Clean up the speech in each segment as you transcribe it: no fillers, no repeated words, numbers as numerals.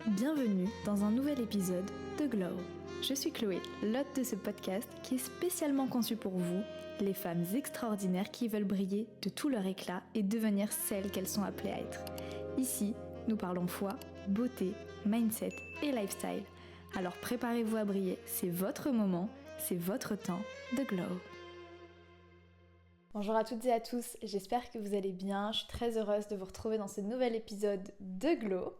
Bienvenue dans un nouvel épisode de Glow. Je suis Chloé, l'hôte de ce podcast qui est spécialement conçu pour vous, les femmes extraordinaires qui veulent briller de tout leur éclat et devenir celles qu'elles sont appelées à être. Ici, nous parlons foi, beauté, mindset et lifestyle. Alors préparez-vous à briller, c'est votre moment, c'est votre temps de Glow. Bonjour à toutes et à tous, j'espère que vous allez bien. Je suis très heureuse de vous retrouver dans ce nouvel épisode de Glow.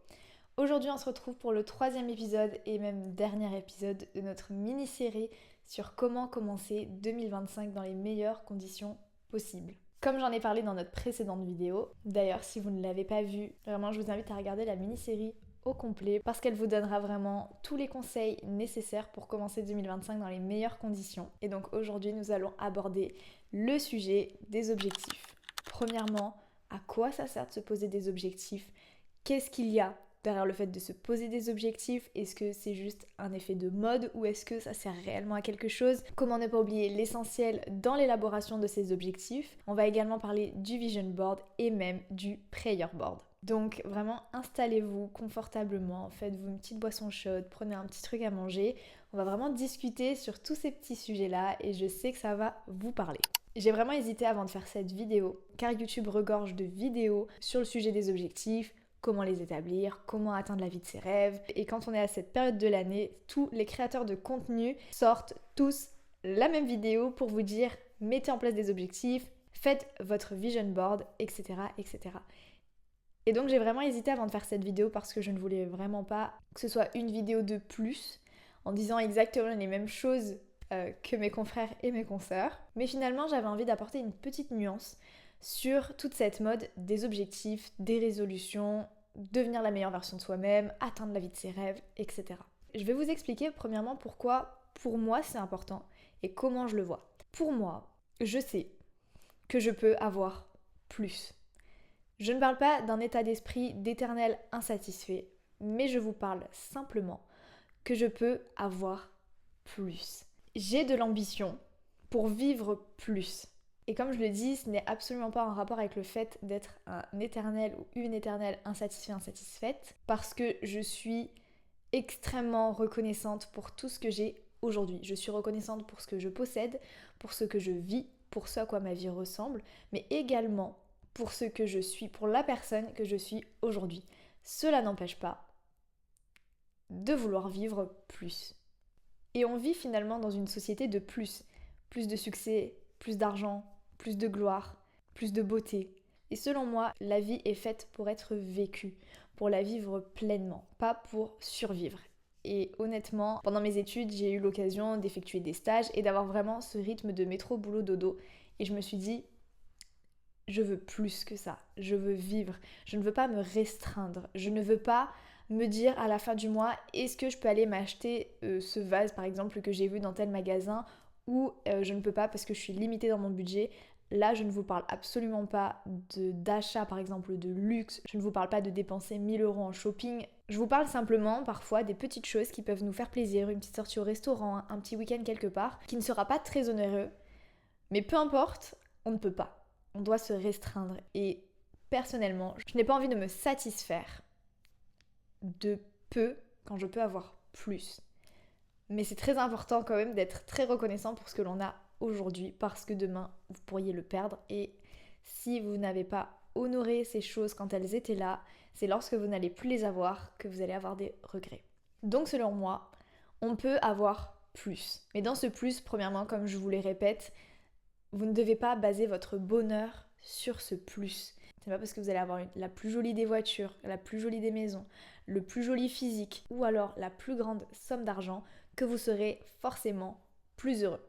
Aujourd'hui, on se retrouve pour le 3e épisode et même dernier épisode de notre mini-série sur comment commencer 2025 dans les meilleures conditions possibles. Comme j'en ai parlé dans notre précédente vidéo, d'ailleurs si vous ne l'avez pas vue, vraiment je vous invite à regarder la mini-série au complet parce qu'elle vous donnera vraiment tous les conseils nécessaires pour commencer 2025 dans les meilleures conditions. Et donc aujourd'hui, nous allons aborder le sujet des objectifs. Premièrement, à quoi ça sert de se poser des objectifs? Qu'est-ce qu'il y a derrière le fait de se poser des objectifs? Est-ce que c'est juste un effet de mode ou est-ce que ça sert réellement à quelque chose? Comment ne pas oublier l'essentiel dans l'élaboration de ces objectifs? On va également parler du vision board et même du prayer board. Donc vraiment installez-vous confortablement, faites-vous une petite boisson chaude, prenez un petit truc à manger. On va vraiment discuter sur tous ces petits sujets-là et je sais que ça va vous parler. J'ai vraiment hésité avant de faire cette vidéo car YouTube regorge de vidéos sur le sujet des objectifs, comment les établir, comment atteindre la vie de ses rêves. Et quand on est à cette période de l'année, tous les créateurs de contenu sortent tous la même vidéo pour vous dire mettez en place des objectifs, faites votre vision board, etc. etc. Et donc j'ai vraiment hésité avant de faire cette vidéo parce que je ne voulais vraiment pas que ce soit une vidéo de plus en disant exactement les mêmes choses que mes confrères et mes consoeurs. Mais finalement j'avais envie d'apporter une petite nuance sur toute cette mode des objectifs, des résolutions, devenir la meilleure version de soi-même, atteindre la vie de ses rêves, etc. Je vais vous expliquer premièrement pourquoi pour moi c'est important et comment je le vois. Pour moi, je sais que je peux avoir plus. Je ne parle pas d'un état d'esprit d'éternel insatisfait, mais je vous parle simplement que je peux avoir plus. J'ai de l'ambition pour vivre plus. Et comme je le dis, ce n'est absolument pas en rapport avec le fait d'être un éternel ou une éternelle insatisfaite, parce que je suis extrêmement reconnaissante pour tout ce que j'ai aujourd'hui. Je suis reconnaissante pour ce que je possède, pour ce que je vis, pour ce à quoi ma vie ressemble, mais également pour ce que je suis, pour la personne que je suis aujourd'hui. Cela n'empêche pas de vouloir vivre plus. Et on vit finalement dans une société de plus. Plus de succès, plus d'argent, plus de gloire, plus de beauté. Et selon moi, la vie est faite pour être vécue, pour la vivre pleinement, pas pour survivre. Et honnêtement, pendant mes études, j'ai eu l'occasion d'effectuer des stages et d'avoir vraiment ce rythme de métro, boulot, dodo. Et je me suis dit, je veux plus que ça, je veux vivre, je ne veux pas me restreindre, je ne veux pas me dire à la fin du mois, est-ce que je peux aller m'acheter ce vase par exemple que j'ai vu dans tel magasin ou je ne peux pas parce que je suis limitée dans mon budget. Là, je ne vous parle absolument pas d'achat par exemple de luxe, je ne vous parle pas de dépenser 1000 € en shopping, je vous parle simplement parfois des petites choses qui peuvent nous faire plaisir, une petite sortie au restaurant, un petit week-end quelque part, qui ne sera pas très onéreux, mais peu importe, on ne peut pas. On doit se restreindre et personnellement, je n'ai pas envie de me satisfaire de peu quand je peux avoir plus. Mais c'est très important quand même d'être très reconnaissant pour ce que l'on a aujourd'hui parce que demain, vous pourriez le perdre et si vous n'avez pas honoré ces choses quand elles étaient là, c'est lorsque vous n'allez plus les avoir que vous allez avoir des regrets. Donc selon moi, on peut avoir plus. Mais dans ce plus, premièrement, comme je vous le répète, vous ne devez pas baser votre bonheur sur ce plus. C'est pas parce que vous allez avoir la plus jolie des voitures, la plus jolie des maisons, le plus joli physique ou alors la plus grande somme d'argent que vous serez forcément plus heureux.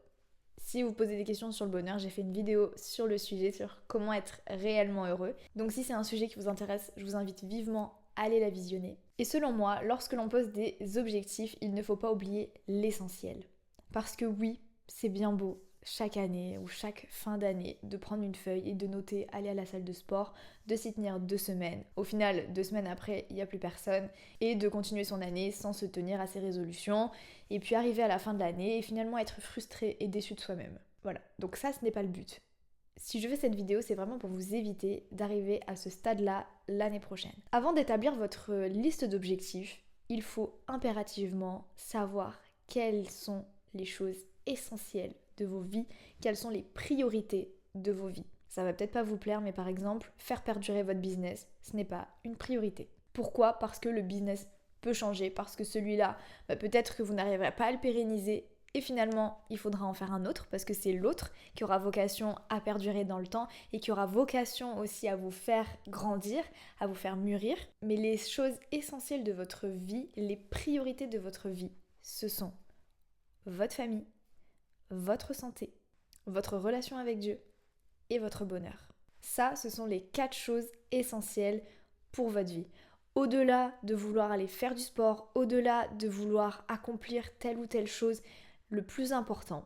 Si vous posez des questions sur le bonheur, j'ai fait une vidéo sur le sujet, sur comment être réellement heureux. Donc si c'est un sujet qui vous intéresse, je vous invite vivement à aller la visionner. Et selon moi, lorsque l'on pose des objectifs, il ne faut pas oublier l'essentiel. Parce que oui, c'est bien beau chaque année ou chaque fin d'année de prendre une feuille et de noter aller à la salle de sport, de s'y tenir 2 semaines. Au final, 2 semaines après, il n'y a plus personne et de continuer son année sans se tenir à ses résolutions et puis arriver à la fin de l'année et finalement être frustré et déçu de soi-même. Voilà, donc ça ce n'est pas le but. Si je fais cette vidéo, c'est vraiment pour vous éviter d'arriver à ce stade-là l'année prochaine. Avant d'établir votre liste d'objectifs, il faut impérativement savoir quelles sont les choses essentielles de vos vies, quelles sont les priorités de vos vies. Ça va peut-être pas vous plaire, mais par exemple, faire perdurer votre business, ce n'est pas une priorité. Pourquoi ? Parce que le business peut changer, parce que celui-là, peut-être que vous n'arriverez pas à le pérenniser et finalement, il faudra en faire un autre parce que c'est l'autre qui aura vocation à perdurer dans le temps et qui aura vocation aussi à vous faire grandir, à vous faire mûrir. Mais les choses essentielles de votre vie, les priorités de votre vie, ce sont votre famille, votre santé, votre relation avec Dieu et votre bonheur. Ça, ce sont les 4 choses essentielles pour votre vie. Au-delà de vouloir aller faire du sport, au-delà de vouloir accomplir telle ou telle chose, le plus important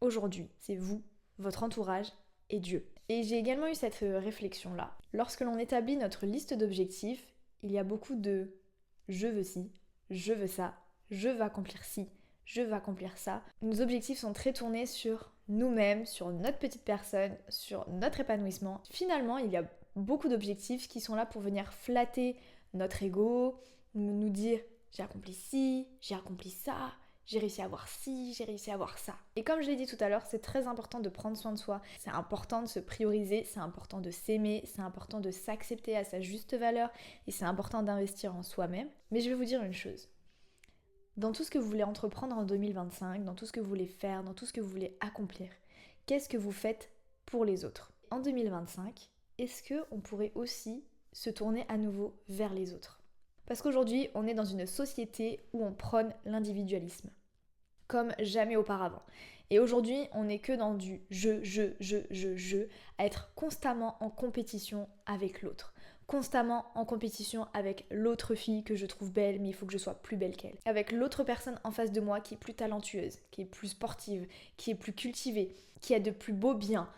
aujourd'hui, c'est vous, votre entourage et Dieu. Et j'ai également eu cette réflexion-là. Lorsque l'on établit notre liste d'objectifs, il y a beaucoup de je veux ci, je veux ça, je veux accomplir ci, je veux accomplir ça. Nos objectifs sont très tournés sur nous-mêmes, sur notre petite personne, sur notre épanouissement. Finalement, il y a beaucoup d'objectifs qui sont là pour venir flatter notre ego, nous dire j'ai accompli ci, j'ai accompli ça, j'ai réussi à avoir ci, j'ai réussi à avoir ça. Et comme je l'ai dit tout à l'heure, c'est très important de prendre soin de soi, c'est important de se prioriser, c'est important de s'aimer, c'est important de s'accepter à sa juste valeur et c'est important d'investir en soi-même. Mais je vais vous dire une chose. Dans tout ce que vous voulez entreprendre en 2025, dans tout ce que vous voulez faire, dans tout ce que vous voulez accomplir, qu'est-ce que vous faites pour les autres ? En 2025, est-ce qu'on pourrait aussi se tourner à nouveau vers les autres ? Parce qu'aujourd'hui, on est dans une société où on prône l'individualisme, comme jamais auparavant. Et aujourd'hui, on n'est que dans du je, à être constamment en compétition avec l'autre. Constamment en compétition avec l'autre fille que je trouve belle, mais il faut que je sois plus belle qu'elle. Avec l'autre personne en face de moi qui est plus talentueuse, qui est plus sportive, qui est plus cultivée, qui a de plus beaux biens.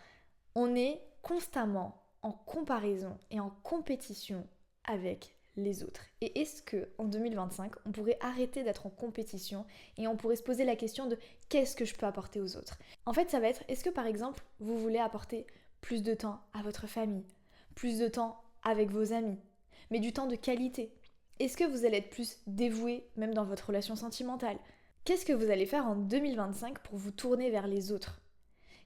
On est constamment en comparaison et en compétition avec les autres. Et est-ce que en 2025, on pourrait arrêter d'être en compétition et on pourrait se poser la question de qu'est-ce que je peux apporter aux autres ? En fait, ça va être, est-ce que par exemple, vous voulez apporter plus de temps à votre famille, plus de temps avec vos amis, mais du temps de qualité ? Est-ce que vous allez être plus dévoué, même dans votre relation sentimentale ? Qu'est-ce que vous allez faire en 2025 pour vous tourner vers les autres ?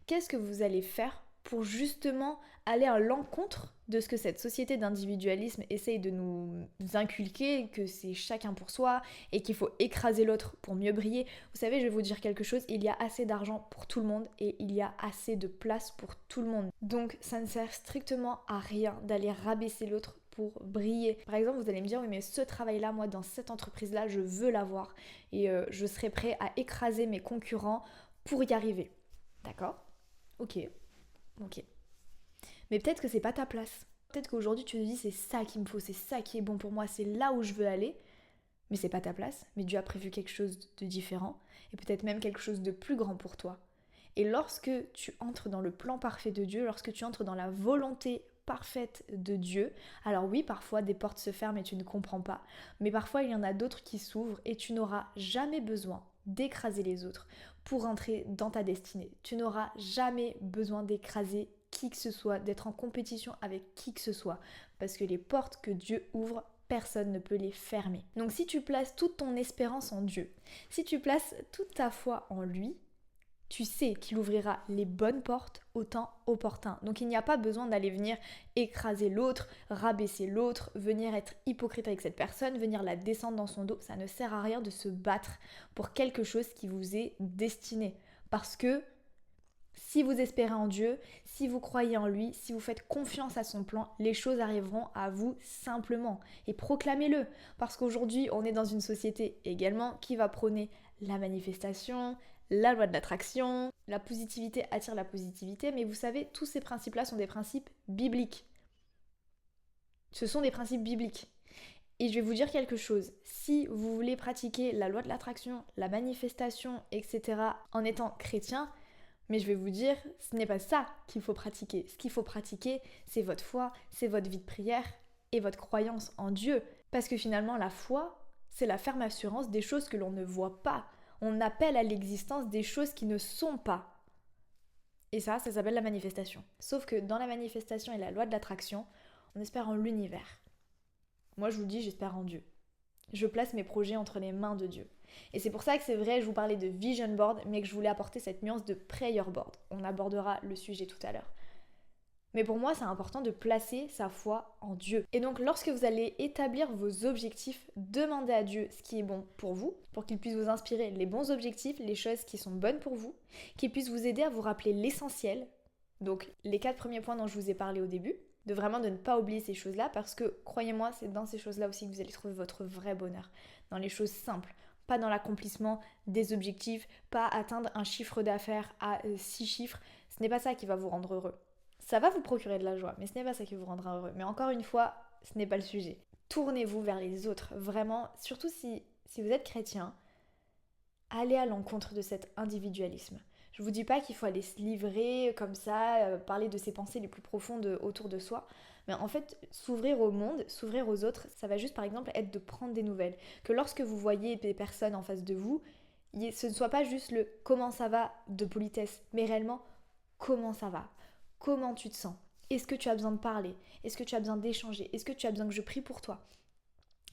Qu'est-ce que vous allez faire pour justement aller à l'encontre de ce que cette société d'individualisme essaye de nous inculquer, que c'est chacun pour soi et qu'il faut écraser l'autre pour mieux briller. Vous savez, je vais vous dire quelque chose, il y a assez d'argent pour tout le monde et il y a assez de place pour tout le monde. Donc ça ne sert strictement à rien d'aller rabaisser l'autre pour briller. Par exemple, vous allez me dire, oui mais ce travail-là, moi dans cette entreprise-là, je veux l'avoir et je serai prêt à écraser mes concurrents pour y arriver. D'accord ? Ok. Mais peut-être que c'est pas ta place. Peut-être qu'aujourd'hui tu te dis c'est ça qu'il me faut, c'est ça qui est bon pour moi, c'est là où je veux aller. Mais c'est pas ta place, mais Dieu a prévu quelque chose de différent et peut-être même quelque chose de plus grand pour toi. Et lorsque tu entres dans le plan parfait de Dieu, lorsque tu entres dans la volonté parfaite de Dieu, alors oui, parfois des portes se ferment et tu ne comprends pas, mais parfois il y en a d'autres qui s'ouvrent et tu n'auras jamais besoin d'écraser les autres pour entrer dans ta destinée. Tu n'auras jamais besoin d'écraser qui que ce soit, d'être en compétition avec qui que ce soit, parce que les portes que Dieu ouvre, personne ne peut les fermer. Donc si tu places toute ton espérance en Dieu, si tu places toute ta foi en lui, tu sais qu'il ouvrira les bonnes portes au temps opportun. Donc il n'y a pas besoin d'aller venir écraser l'autre, rabaisser l'autre, venir être hypocrite avec cette personne, venir la descendre dans son dos. Ça ne sert à rien de se battre pour quelque chose qui vous est destiné. Parce que si vous espérez en Dieu, si vous croyez en lui, si vous faites confiance à son plan, les choses arriveront à vous simplement. Et proclamez-le. Parce qu'aujourd'hui, on est dans une société également qui va prôner la manifestation, la loi de l'attraction, la positivité attire la positivité, mais vous savez, tous ces principes-là sont des principes bibliques. Ce sont des principes bibliques. Et je vais vous dire quelque chose, si vous voulez pratiquer la loi de l'attraction, la manifestation, etc. en étant chrétien, mais je vais vous dire, ce n'est pas ça qu'il faut pratiquer. Ce qu'il faut pratiquer, c'est votre foi, c'est votre vie de prière et votre croyance en Dieu. Parce que finalement, la foi, c'est la ferme assurance des choses que l'on ne voit pas. On appelle à l'existence des choses qui ne sont pas. Et ça s'appelle la manifestation. Sauf que dans la manifestation et la loi de l'attraction, on espère en l'univers. Moi, je vous dis, j'espère en Dieu. Je place mes projets entre les mains de Dieu. Et c'est pour ça que c'est vrai, je vous parlais de vision board, mais que je voulais apporter cette nuance de prayer board. On abordera le sujet tout à l'heure. Mais pour moi, c'est important de placer sa foi en Dieu. Et donc, lorsque vous allez établir vos objectifs, demandez à Dieu ce qui est bon pour vous, pour qu'il puisse vous inspirer les bons objectifs, les choses qui sont bonnes pour vous, qu'il puisse vous aider à vous rappeler l'essentiel. Donc, les 4 premiers points dont je vous ai parlé au début, de ne pas oublier ces choses-là, parce que, croyez-moi, c'est dans ces choses-là aussi que vous allez trouver votre vrai bonheur. Dans les choses simples, pas dans l'accomplissement des objectifs, pas atteindre un chiffre d'affaires à 6 chiffres. Ce n'est pas ça qui va vous rendre heureux. Ça va vous procurer de la joie, mais ce n'est pas ça qui vous rendra heureux. Mais encore une fois, ce n'est pas le sujet. Tournez-vous vers les autres, vraiment, surtout si vous êtes chrétien, allez à l'encontre de cet individualisme. Je ne vous dis pas qu'il faut aller se livrer comme ça, parler de ses pensées les plus profondes autour de soi, mais en fait, s'ouvrir au monde, s'ouvrir aux autres, ça va juste par exemple être de prendre des nouvelles. Que lorsque vous voyez des personnes en face de vous, ce ne soit pas juste le « comment ça va » de politesse, mais réellement « comment ça va ?» Comment tu te sens? Est-ce que tu as besoin de parler? Est-ce que tu as besoin d'échanger? Est-ce que tu as besoin que je prie pour toi?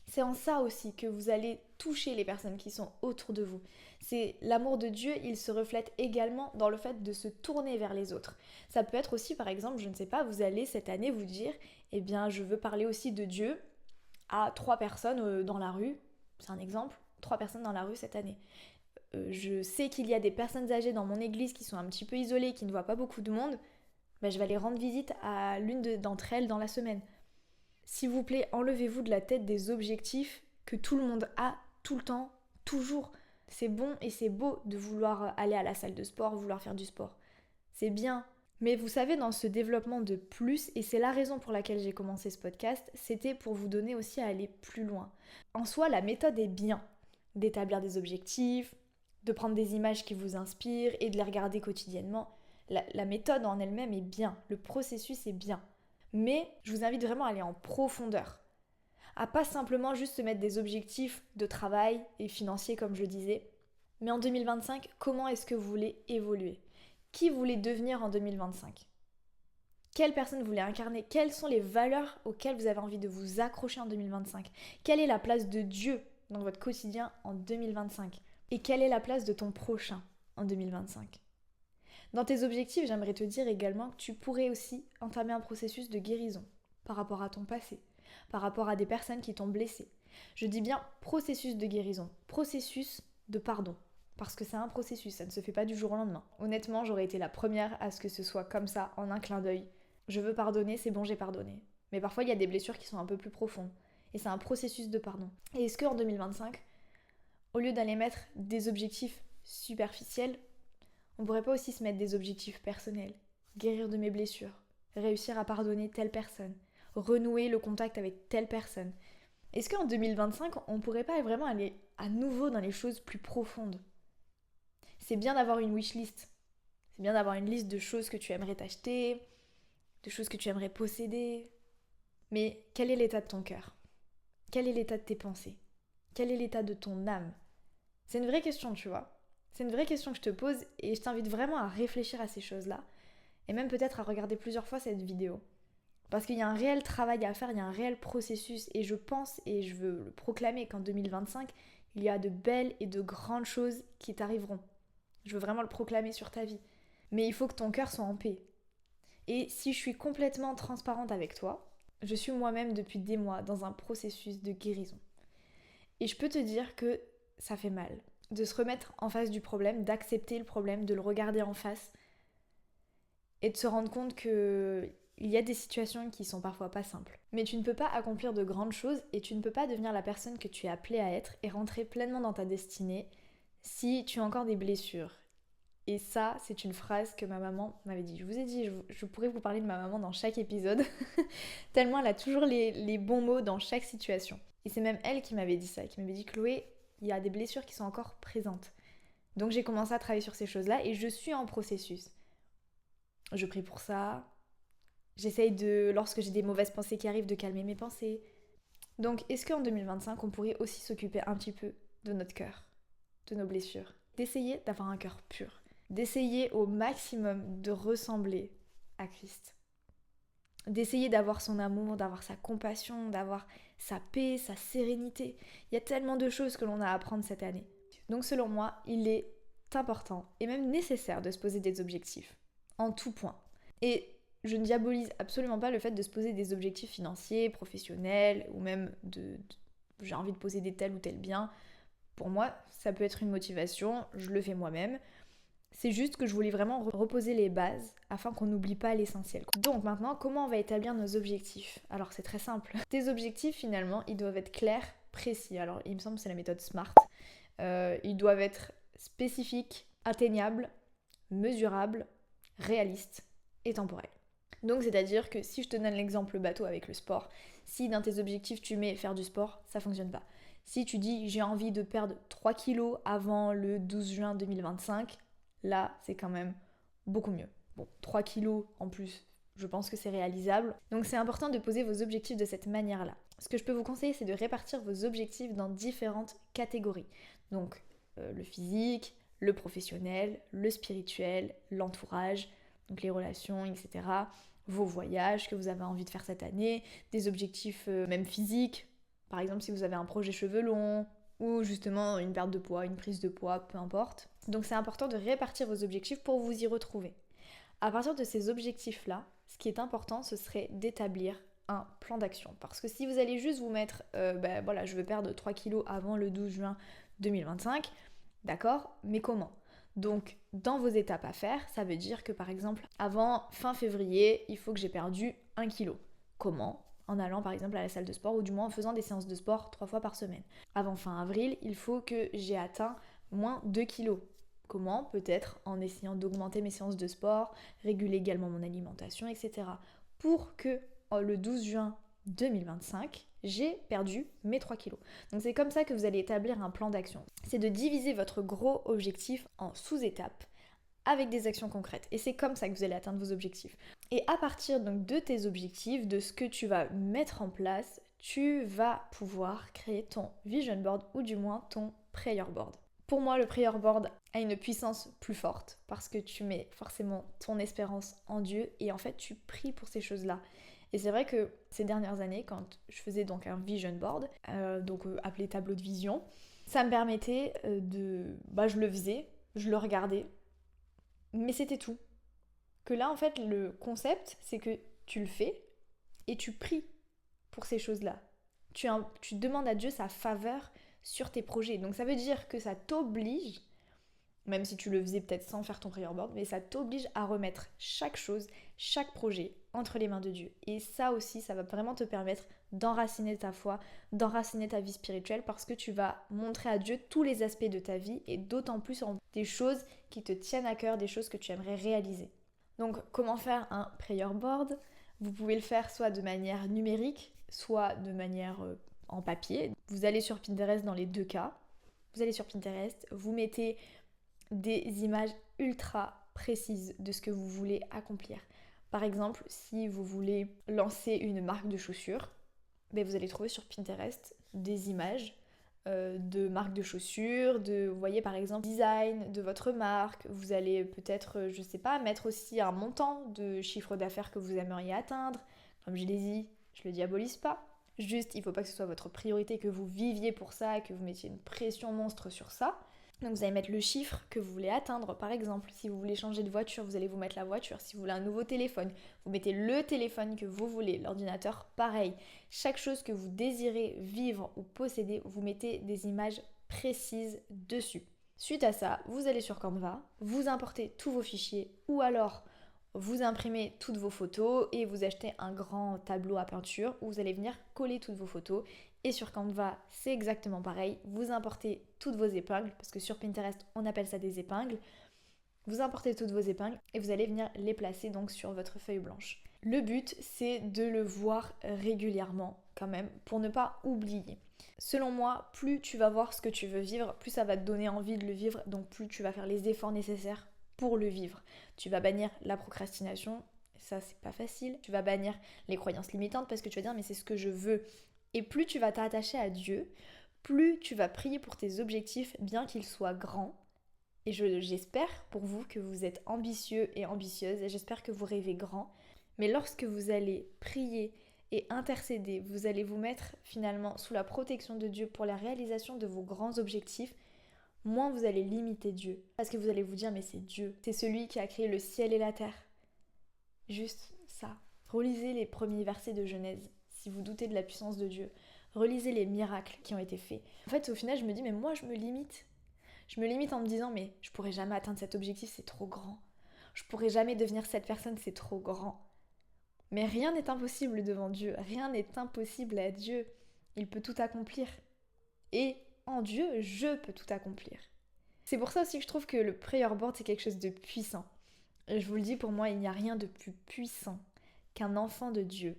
C'est en ça aussi que vous allez toucher les personnes qui sont autour de vous. C'est l'amour de Dieu, il se reflète également dans le fait de se tourner vers les autres. Ça peut être aussi, par exemple, je ne sais pas, vous allez cette année vous dire, eh bien, je veux parler aussi de Dieu à 3 personnes dans la rue. C'est un exemple, 3 personnes dans la rue cette année. Je sais qu'il y a des personnes âgées dans mon église qui sont un petit peu isolées, qui ne voient pas beaucoup de monde. Je vais aller rendre visite à l'une d'entre elles dans la semaine. S'il vous plaît, enlevez-vous de la tête des objectifs que tout le monde a tout le temps, toujours. C'est bon et c'est beau de vouloir aller à la salle de sport, vouloir faire du sport. C'est bien. Mais vous savez, dans ce développement de plus, et c'est la raison pour laquelle j'ai commencé ce podcast, c'était pour vous donner aussi à aller plus loin. En soi, la méthode est bien. D'établir des objectifs, de prendre des images qui vous inspirent et de les regarder quotidiennement. La méthode en elle-même est bien, le processus est bien. Mais je vous invite vraiment à aller en profondeur. À pas simplement juste se mettre des objectifs de travail et financiers comme je disais. Mais en 2025, comment est-ce que vous voulez évoluer? Qui vous voulez devenir en 2025? Quelle personne vous voulez incarner? Quelles sont les valeurs auxquelles vous avez envie de vous accrocher en 2025? Quelle est la place de Dieu dans votre quotidien en 2025? Et quelle est la place de ton prochain en 2025? Dans tes objectifs, j'aimerais te dire également que tu pourrais aussi entamer un processus de guérison par rapport à ton passé, par rapport à des personnes qui t'ont blessé. Je dis bien processus de guérison, processus de pardon, parce que c'est un processus, ça ne se fait pas du jour au lendemain. Honnêtement, j'aurais été la première à ce que ce soit comme ça, en un clin d'œil. Je veux pardonner, c'est bon, j'ai pardonné. Mais parfois, il y a des blessures qui sont un peu plus profondes. Et c'est un processus de pardon. Et est-ce qu'en 2025, au lieu d'aller mettre des objectifs superficiels, on pourrait pas aussi se mettre des objectifs personnels, guérir de mes blessures, réussir à pardonner telle personne, renouer le contact avec telle personne? Est-ce qu'en 2025, on pourrait pas vraiment aller à nouveau dans les choses plus profondes? C'est bien d'avoir une wishlist, c'est bien d'avoir une liste de choses que tu aimerais t'acheter, de choses que tu aimerais posséder, mais quel est l'état de ton cœur? Quel est l'état de tes pensées? Quel est l'état de ton âme? C'est une vraie question, tu vois. C'est une vraie question que je te pose et je t'invite vraiment à réfléchir à ces choses-là et même peut-être à regarder plusieurs fois cette vidéo. Parce qu'il y a un réel travail à faire, il y a un réel processus et je pense et je veux le proclamer qu'en 2025, il y a de belles et de grandes choses qui t'arriveront. Je veux vraiment le proclamer sur ta vie. Mais il faut que ton cœur soit en paix. Et si je suis complètement transparente avec toi, je suis moi-même depuis des mois dans un processus de guérison. Et je peux te dire que ça fait mal. De se remettre en face du problème, d'accepter le problème, de le regarder en face et de se rendre compte qu'il y a des situations qui sont parfois pas simples. Mais tu ne peux pas accomplir de grandes choses et tu ne peux pas devenir la personne que tu es appelée à être et rentrer pleinement dans ta destinée si tu as encore des blessures. Et ça, c'est une phrase que ma maman m'avait dit. Je vous ai dit, je pourrais vous parler de ma maman dans chaque épisode, tellement elle a toujours les bons mots dans chaque situation. Et c'est même elle qui m'avait dit ça, qui m'avait dit « Chloé, il y a des blessures qui sont encore présentes. » Donc j'ai commencé à travailler sur ces choses-là et je suis en processus. Je prie pour ça. J'essaye lorsque j'ai des mauvaises pensées qui arrivent, de calmer mes pensées. Donc est-ce qu'en 2025, on pourrait aussi s'occuper un petit peu de notre cœur, de nos blessures, d'essayer d'avoir un cœur pur, d'essayer au maximum de ressembler à Christ. d'essayer d'avoir son amour, d'avoir sa compassion, d'avoir sa paix, sa sérénité. Il y a tellement de choses que l'on a à apprendre cette année. Donc selon moi, il est important et même nécessaire de se poser des objectifs, en tout point. Et je ne diabolise absolument pas le fait de se poser des objectifs financiers, professionnels, ou même j'ai envie de posséder tel ou tel bien. Pour moi, ça peut être une motivation, je le fais moi-même. C'est juste que je voulais vraiment reposer les bases afin qu'on n'oublie pas l'essentiel. Donc maintenant, comment on va établir nos objectifs? Alors c'est très simple. Tes objectifs finalement, ils doivent être clairs, précis. Alors il me semble que c'est la méthode SMART. Ils doivent être spécifiques, atteignables, mesurables, réalistes et temporels. Donc c'est-à-dire que si je te donne l'exemple bateau avec le sport, si dans tes objectifs tu mets faire du sport, ça fonctionne pas. Si tu dis j'ai envie de perdre 3 kilos avant le 12 juin 2025, là c'est quand même beaucoup mieux. Bon, 3 kilos en plus, je pense que c'est réalisable. Donc c'est important de poser vos objectifs de cette manière-là. Ce que je peux vous conseiller, c'est de répartir vos objectifs dans différentes catégories. Donc le physique, le professionnel, le spirituel, l'entourage, donc les relations, etc. Vos voyages que vous avez envie de faire cette année, des objectifs même physiques, par exemple si vous avez un projet cheveux longs, ou justement une perte de poids, une prise de poids, peu importe. Donc c'est important de répartir vos objectifs pour vous y retrouver. À partir de ces objectifs-là, ce qui est important, ce serait d'établir un plan d'action. Parce que si vous allez juste vous mettre, je veux perdre 3 kilos avant le 12 juin 2025, d'accord, mais comment ? Donc, dans vos étapes à faire, ça veut dire que par exemple, avant fin février, il faut que j'ai perdu 1 kilo. Comment ? En allant par exemple à la salle de sport ou du moins en faisant des séances de sport 3 fois par semaine. Avant fin avril, il faut que j'ai atteint moins 2 kilos. Comment ? Peut-être en essayant d'augmenter mes séances de sport, réguler également mon alimentation, etc. Pour que le 12 juin 2025, j'ai perdu mes 3 kilos. Donc c'est comme ça que vous allez établir un plan d'action. C'est de diviser votre gros objectif en sous-étapes avec des actions concrètes. Et c'est comme ça que vous allez atteindre vos objectifs. Et à partir donc de tes objectifs, de ce que tu vas mettre en place, tu vas pouvoir créer ton vision board ou du moins ton prayer board. Pour moi, le prayer board a une puissance plus forte parce que tu mets forcément ton espérance en Dieu et en fait tu pries pour ces choses-là. Et c'est vrai que ces dernières années, quand je faisais donc un vision board, appelé tableau de vision, ça me permettait je le faisais, je le regardais, mais c'était tout. Que là, en fait, le concept, c'est que tu le fais et tu pries pour ces choses-là. Tu demandes à Dieu sa faveur sur tes projets. Donc ça veut dire que ça t'oblige, même si tu le faisais peut-être sans faire ton prayer board, mais ça t'oblige à remettre chaque chose, chaque projet entre les mains de Dieu. Et ça aussi, ça va vraiment te permettre d'enraciner ta foi, d'enraciner ta vie spirituelle parce que tu vas montrer à Dieu tous les aspects de ta vie et d'autant plus des choses qui te tiennent à cœur, des choses que tu aimerais réaliser. Donc comment faire un prayer board ? Vous pouvez le faire soit de manière numérique, soit de manière en papier. Vous allez sur Pinterest dans les deux cas. Vous allez sur Pinterest, vous mettez des images ultra précises de ce que vous voulez accomplir. Par exemple, si vous voulez lancer une marque de chaussures, vous allez trouver sur Pinterest des images de marques de chaussures, vous voyez par exemple design de votre marque. Vous allez peut-être, mettre aussi un montant de chiffre d'affaires que vous aimeriez atteindre. Comme je l'ai dit, je le diabolise pas. Juste, il ne faut pas que ce soit votre priorité, que vous viviez pour ça et que vous mettiez une pression monstre sur ça. Donc vous allez mettre le chiffre que vous voulez atteindre. Par exemple, si vous voulez changer de voiture, vous allez vous mettre la voiture. Si vous voulez un nouveau téléphone, vous mettez le téléphone que vous voulez. L'ordinateur, pareil. Chaque chose que vous désirez vivre ou posséder, vous mettez des images précises dessus. Suite à ça, vous allez sur Canva, vous importez tous vos fichiers ou alors vous imprimez toutes vos photos et vous achetez un grand tableau à peinture où vous allez venir coller toutes vos photos. Et sur Canva, c'est exactement pareil. Vous importez toutes vos épingles, parce que sur Pinterest, on appelle ça des épingles. Vous importez toutes vos épingles et vous allez venir les placer donc sur votre feuille blanche. Le but, c'est de le voir régulièrement quand même, pour ne pas oublier. Selon moi, plus tu vas voir ce que tu veux vivre, plus ça va te donner envie de le vivre, donc plus tu vas faire les efforts nécessaires pour le vivre. Tu vas bannir la procrastination, ça c'est pas facile. Tu vas bannir les croyances limitantes parce que tu vas dire mais c'est ce que je veux. Et plus tu vas t'attacher à Dieu, plus tu vas prier pour tes objectifs, bien qu'ils soient grands. Et j'espère pour vous que vous êtes ambitieux et ambitieuses, et j'espère que vous rêvez grand. Mais lorsque vous allez prier et intercéder, vous allez vous mettre finalement sous la protection de Dieu pour la réalisation de vos grands objectifs, moins vous allez limiter Dieu. Parce que vous allez vous dire, mais c'est Dieu, c'est celui qui a créé le ciel et la terre. Juste ça. Relisez les premiers versets de Genèse, si vous doutez de la puissance de Dieu. Relisez les miracles qui ont été faits. En fait, au final, je me dis, mais moi, je me limite. Je me limite en me disant, mais je pourrais jamais atteindre cet objectif, c'est trop grand. Je pourrais jamais devenir cette personne, c'est trop grand. Mais rien n'est impossible devant Dieu. Rien n'est impossible à Dieu. Il peut tout accomplir. Et en Dieu, je peux tout accomplir. C'est pour ça aussi que je trouve que le prayer board, c'est quelque chose de puissant. Et je vous le dis, pour moi, il n'y a rien de plus puissant qu'un enfant de Dieu,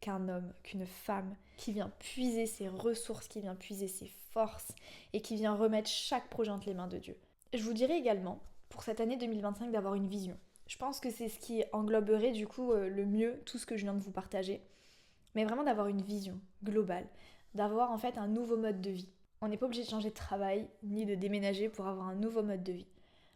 qu'un homme, qu'une femme, qui vient puiser ses ressources, qui vient puiser ses forces et qui vient remettre chaque projet entre les mains de Dieu. Je vous dirais également, pour cette année 2025, d'avoir une vision. Je pense que c'est ce qui engloberait du coup le mieux tout ce que je viens de vous partager. Mais vraiment d'avoir une vision globale, d'avoir en fait un nouveau mode de vie. On n'est pas obligé de changer de travail, ni de déménager pour avoir un nouveau mode de vie.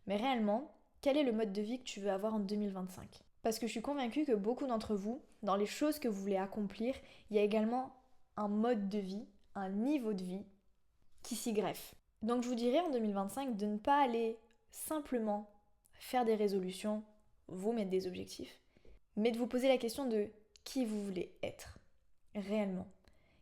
Mais réellement, quel est le mode de vie que tu veux avoir en 2025 ? Parce que je suis convaincue que beaucoup d'entre vous, dans les choses que vous voulez accomplir, il y a également un mode de vie, un niveau de vie qui s'y greffe. Donc je vous dirais en 2025 de ne pas aller simplement faire des résolutions, vous mettre des objectifs, mais de vous poser la question de qui vous voulez être réellement.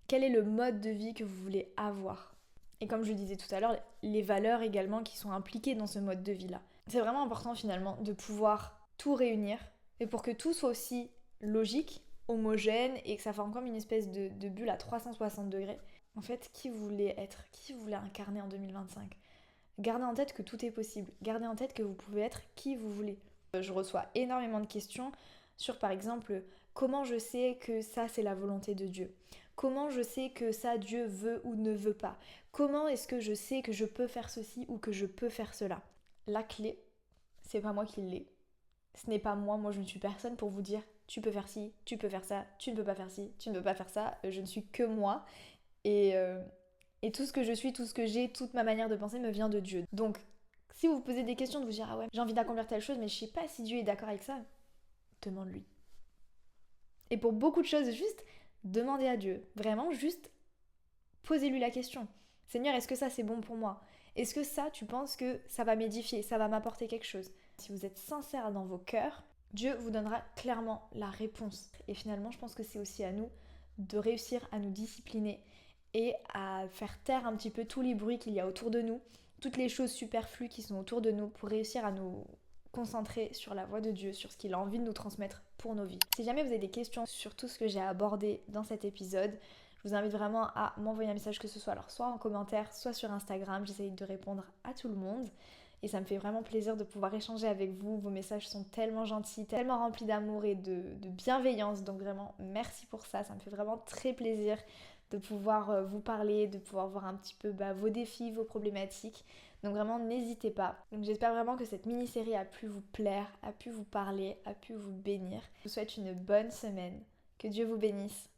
Quel est le mode de vie que vous voulez avoir ? Et comme je le disais tout à l'heure, les valeurs également qui sont impliquées dans ce mode de vie-là. C'est vraiment important finalement de pouvoir tout réunir et pour que tout soit aussi logique, homogène et que ça forme comme une espèce de bulle à 360 degrés. En fait, qui vous voulez être ? Qui vous voulez incarner en 2025 ? Gardez en tête que tout est possible. Gardez en tête que vous pouvez être qui vous voulez. Je reçois énormément de questions sur par exemple comment je sais que ça c'est la volonté de Dieu ? Comment je sais que ça Dieu veut ou ne veut pas ? Comment est-ce que je sais que je peux faire ceci ou que je peux faire cela ? La clé, c'est pas moi qui l'ai. Ce n'est pas moi je ne suis personne pour vous dire tu peux faire ci, tu peux faire ça, tu ne peux pas faire ci, tu ne peux pas faire ça. Je ne suis que moi et tout ce que je suis, tout ce que j'ai, toute ma manière de penser me vient de Dieu. Donc si vous vous posez des questions, de vous dire ah ouais j'ai envie d'accomplir telle chose mais je sais pas si Dieu est d'accord avec ça, demande-lui. Et pour beaucoup de choses, juste demandez à Dieu. Vraiment, juste posez-lui la question. Seigneur, est-ce que ça c'est bon pour moi ? Est-ce que ça, tu penses que ça va m'édifier, ça va m'apporter quelque chose ? Si vous êtes sincère dans vos cœurs, Dieu vous donnera clairement la réponse. Et finalement, je pense que c'est aussi à nous de réussir à nous discipliner et à faire taire un petit peu tous les bruits qu'il y a autour de nous, toutes les choses superflues qui sont autour de nous pour réussir à nous concentrer sur la voix de Dieu, sur ce qu'il a envie de nous transmettre pour nos vies. Si jamais vous avez des questions sur tout ce que j'ai abordé dans cet épisode, je vous invite vraiment à m'envoyer un message, que ce soit alors soit en commentaire, soit sur Instagram. J'essaye de répondre à tout le monde et ça me fait vraiment plaisir de pouvoir échanger avec vous. Vos messages sont tellement gentils, tellement remplis d'amour et de bienveillance, donc vraiment merci pour ça. Ça me fait vraiment très plaisir de pouvoir vous parler, de pouvoir voir un petit peu vos défis, vos problématiques. Donc vraiment n'hésitez pas. Donc j'espère vraiment que cette mini-série a pu vous plaire, a pu vous parler, a pu vous bénir. Je vous souhaite une bonne semaine. Que Dieu vous bénisse.